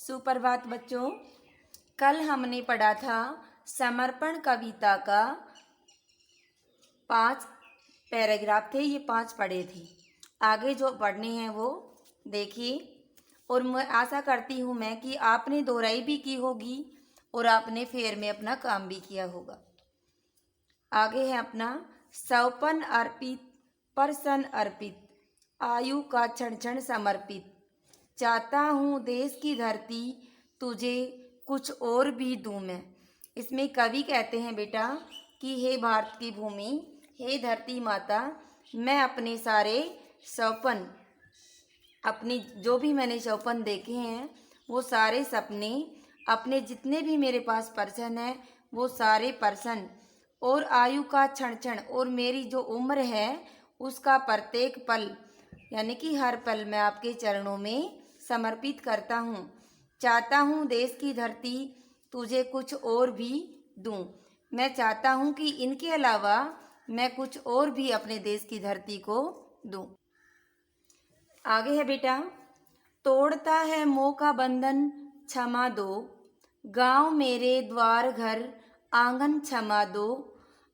सुप्रभात बच्चों। कल हमने पढ़ा था समर्पण कविता का 5 पैराग्राफ थे, ये 5 पढ़े थे। आगे जो पढ़ने हैं वो देखिए, और मैं आशा करती हूँ मैं कि आपने दोहराई भी की होगी और आपने फेयर में अपना काम भी किया होगा। आगे है अपना सौपन अर्पित परसन अर्पित, आयु का क्षण क्षण समर्पित, चाहता हूँ देश की धरती तुझे कुछ और भी दूँ मैं। इसमें कवि कहते हैं बेटा कि हे भारत की भूमि, हे धरती माता, मैं अपने सारे सपन, अपनी जो भी मैंने सपन देखे हैं वो सारे सपने, अपने जितने भी मेरे पास पर्सन है वो सारे पर्सन, और आयु का क्षण क्षण, और मेरी जो उम्र है उसका प्रत्येक पल, यानी कि हर पल मैं आपके चरणों में समर्पित करता हूँ। चाहता हूँ देश की धरती तुझे कुछ और भी दूँ। मैं चाहता हूँ कि इनके अलावा मैं कुछ और भी अपने देश की धरती को दूँ। आगे है बेटा, तोड़ता है मोह का बंधन क्षमा दो, गांव मेरे द्वार घर आंगन क्षमा दो,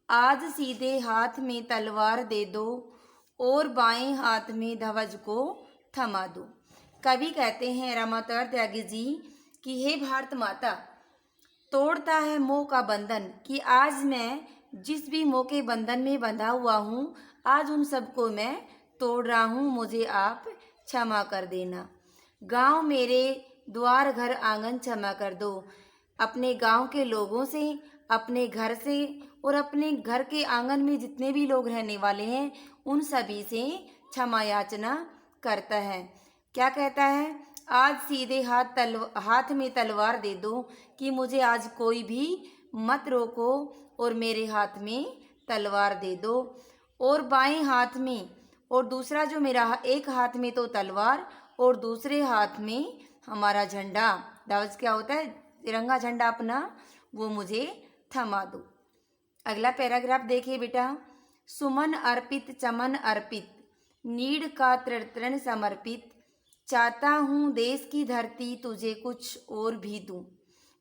आज सीधे हाथ में तलवार दे दो और बाएं हाथ में ध्वज को थमा दो। कवि कहते हैं रमाकांत त्यागी जी कि हे भारत माता, तोड़ता है मोह का बंधन, कि आज मैं जिस भी मोह के बंधन में बंधा हुआ हूँ आज उन सबको मैं तोड़ रहा हूँ, मुझे आप क्षमा कर देना। गांव मेरे द्वार घर आंगन क्षमा कर दो, अपने गांव के लोगों से, अपने घर से और अपने घर के आंगन में जितने भी लोग रहने वाले हैं उन सभी से क्षमा याचना करता है। क्या कहता है? आज सीधे हाथ में तलवार दे दो, कि मुझे आज कोई भी मत रोको और मेरे हाथ में तलवार दे दो, और बाएं हाथ में, और दूसरा जो मेरा एक हाथ में तो तलवार और दूसरे हाथ में हमारा झंडा, ध्वज क्या होता है, तिरंगा झंडा अपना, वो मुझे थमा दो। अगला पैराग्राफ देखिए बेटा, सुमन अर्पित चमन अर्पित, नीड़ का तृण समर्पित, चाहता हूँ देश की धरती तुझे कुछ और भी दूँ।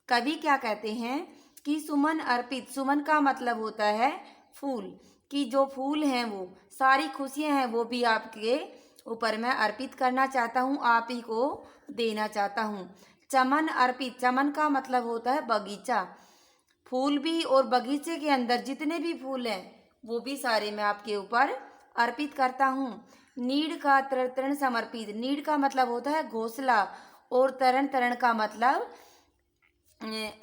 कवि क्या कहते हैं कि सुमन अर्पित, सुमन का मतलब होता है फूल, कि जो फूल हैं वो सारी खुशियां हैं वो भी आपके ऊपर मैं अर्पित करना चाहता हूँ, आप ही को देना चाहता हूँ। चमन अर्पित, चमन का मतलब होता है बगीचा, फूल भी, और बगीचे के अंदर जितने भी फूल हैं वो भी सारे मैं आपके ऊपर अर्पित करता हूँ। नीड़ का तरण समर्पित, नीड़ का मतलब होता है घोंसला, और तरण तरण का मतलब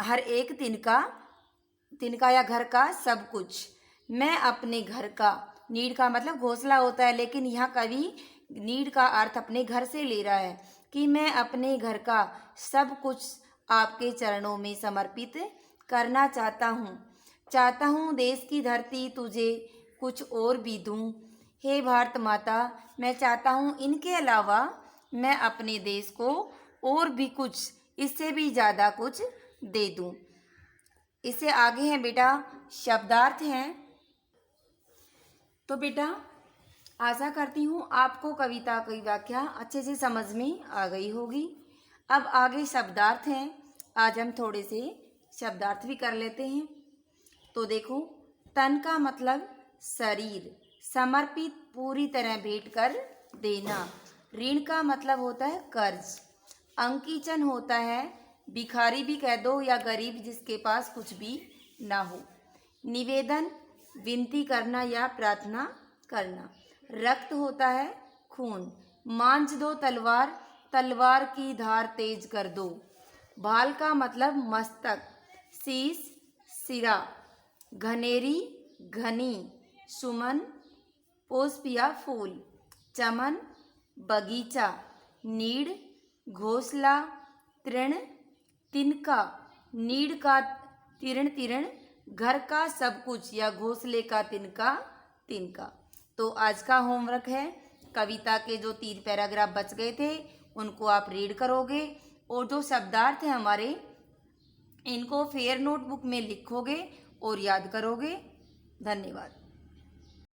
हर एक तिनका या घर का सब कुछ। मैं अपने घर का, नीड़ का मतलब घोंसला होता है, लेकिन यहाँ कवि नीड़ का अर्थ अपने घर से ले रहा है कि मैं अपने घर का सब कुछ आपके चरणों में समर्पित करना चाहता हूँ। चाहता हूँ देश की धरती तुझे कुछ और भी दूँ। हे भारत माता, मैं चाहता हूँ इनके अलावा मैं अपने देश को और भी कुछ, इससे भी ज़्यादा कुछ दे दूँ। इससे आगे हैं बेटा शब्दार्थ हैं। तो बेटा आशा करती हूँ आपको कविता की व्याख्या अच्छे से समझ में आ गई होगी। अब आगे शब्दार्थ हैं, आज हम थोड़े से शब्दार्थ भी कर लेते हैं। तो देखो, तन का मतलब शरीर, समर्पित पूरी तरह भेंट कर देना। ऋण का मतलब होता है कर्ज। अंकीचन होता है भिखारी भी कह दो या गरीब जिसके पास कुछ भी ना हो। निवेदन विनती करना या प्रार्थना करना। रक्त होता है खून। मांझ दो तलवार, तलवार की धार तेज कर दो। भाल का मतलब मस्तक, शीश, सिरा। घनेरी घनी, सुमन पुष्प या फूल। चमन बगीचा। नीड़ घोंसला। तृण तिनका, नीड़ का तिरण, घर का सब कुछ या घोंसले का तिनका। तो आज का होमवर्क है, कविता के जो 3 पैराग्राफ बच गए थे उनको आप रीड करोगे, और जो शब्दार्थ हैं हमारे इनको फेयर नोटबुक में लिखोगे और याद करोगे। धन्यवाद।